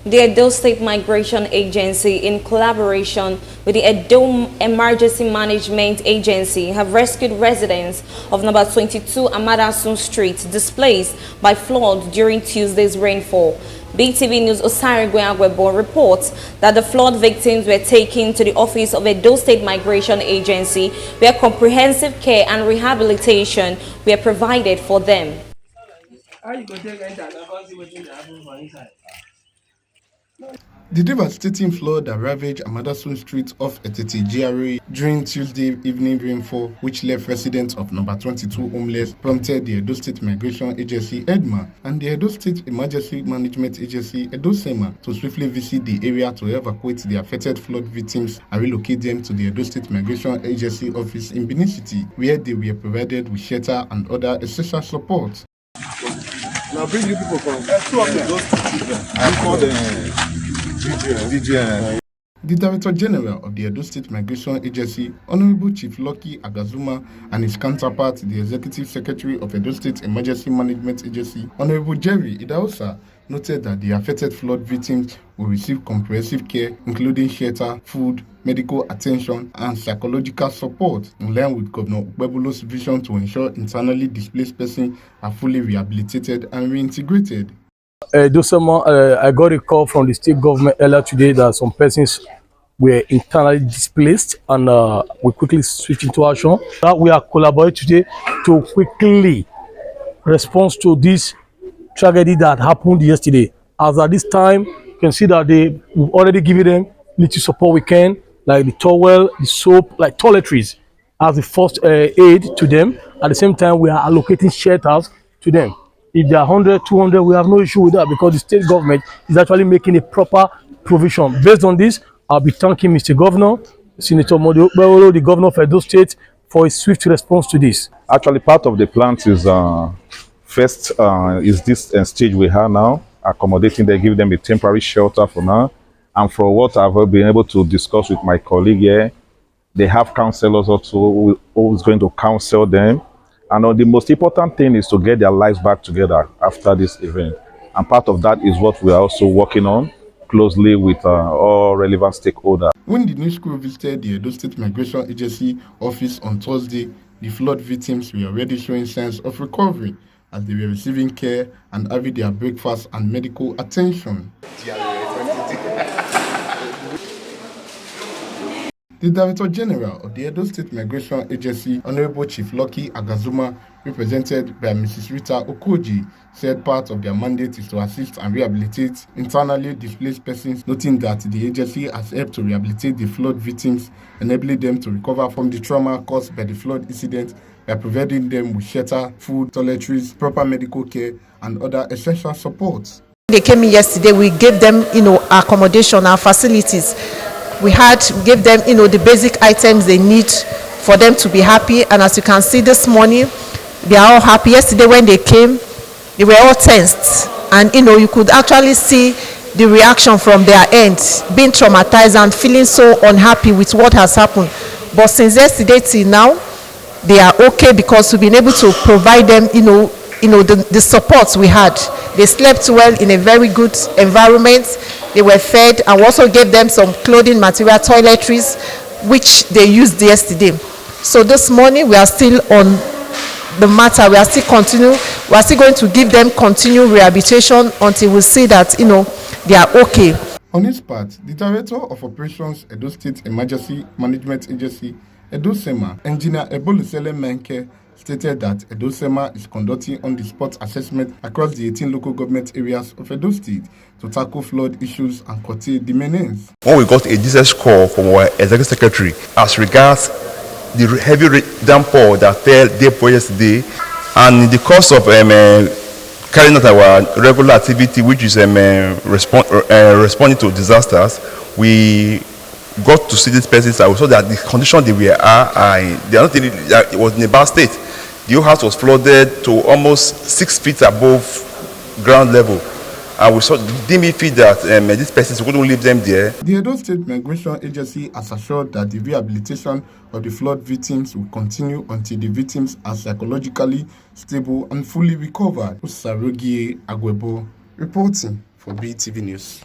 The Edo State Migration Agency, in collaboration with the Edo Emergency Management Agency, have rescued residents of number 22 Amadasun Street, displaced by flood during Tuesday's rainfall. BTV News Osarigwe Agwebo reports that the flood victims were taken to the office of Edo State Migration Agency, where comprehensive care and rehabilitation were provided for them. The devastating flood that ravaged Amadasun Street off Etete GRA during Tuesday evening rainfall, which left residents of number 22 homeless, prompted the Edo State Migration Agency EDMA and the Edo State Emergency Management Agency EDOSEMA to swiftly visit the area to evacuate the affected flood victims and relocate them to the Edo State Migration Agency office in Benin City, where they were provided with shelter and other essential support. Now bring you people from two of them. I call them VGN. The Director General of the Edo State Migration Agency, Honorable Chief Lucky Agazuma, and his counterpart, the Executive Secretary of Edo State Emergency Management Agency, Honorable Jerry Idaosa, noted that the affected flood victims will receive comprehensive care, including shelter, food, medical attention, and psychological support, in line with Governor Ukwebulo's vision to ensure internally displaced persons are fully rehabilitated and reintegrated. EDOSEMA, I got a call from the state government earlier today that some persons were internally displaced, and we quickly switched into action. We are collaborating today to quickly respond to this tragedy that happened yesterday. As at this time, you can see that we've already given them little support we can, like the towel, the soap, like toiletries, as the first aid to them. At the same time, we are allocating shelters to them. If they are 100, 200, we have no issue with that, because the state government is actually making a proper provision. Based on this, I'll be thanking Mr. Governor, Senator Modio Beolo, the governor of Edo State, for his swift response to this. Actually, part of the plant is first is this stage we have now, accommodating them, give them a temporary shelter for now. And for what I've been able to discuss with my colleague here, they have counselors also who is going to counsel them. And the most important thing is to get their lives back together after this event. And part of that is what we are also working on closely with all relevant stakeholders. When the news crew visited the Edo State Migration Agency office on Thursday, the flood victims were already showing signs of recovery as they were receiving care and having their breakfast and medical attention. The Director General of the Edo State Migration Agency, Honorable Chief Lucky Agazuma, represented by Mrs. Rita Okoji, said part of their mandate is to assist and rehabilitate internally displaced persons, noting that the agency has helped to rehabilitate the flood victims, enabling them to recover from the trauma caused by the flood incident by providing them with shelter, food, toiletries, proper medical care, and other essential support. They came in yesterday, we gave them, accommodation and facilities. We gave them, the basic items they need for them to be happy. And as you can see this morning, they are all happy. Yesterday when they came, they were all tensed. And, you could actually see the reaction from their end, being traumatized and feeling so unhappy with what has happened. But since yesterday till now, they are okay, because we've been able to provide them, the support we had. They slept well in a very good environment. They were fed, and we also gave them some clothing material, toiletries, which they used yesterday. So this morning we are still on the matter. We are still going to give them continued rehabilitation until we see that they are okay. On his part, the Director of Operations, Edo State Emergency Management Agency, EDOSEMA, Engineer Ebolusele Menke, stated that EDOSEMA is conducting on-the-spot assessment across the 18 local government areas of Edo State to tackle flood issues and curtail the menace. When we got a distress call from our Executive Secretary as regards the heavy downpour that fell day before yesterday, and in the course of carrying out our regular activity, which is responding to disasters, we got to see these persons. I saw that the condition they were they are not in, it was in a bad state. The whole house was flooded to almost 6 feet above ground level. And we saw dimly feel that these persons couldn't leave them there. The Edo State Migration Agency has assured that the rehabilitation of the flood victims will continue until the victims are psychologically stable and fully recovered. Usarogie Agwebo reporting for BTV News.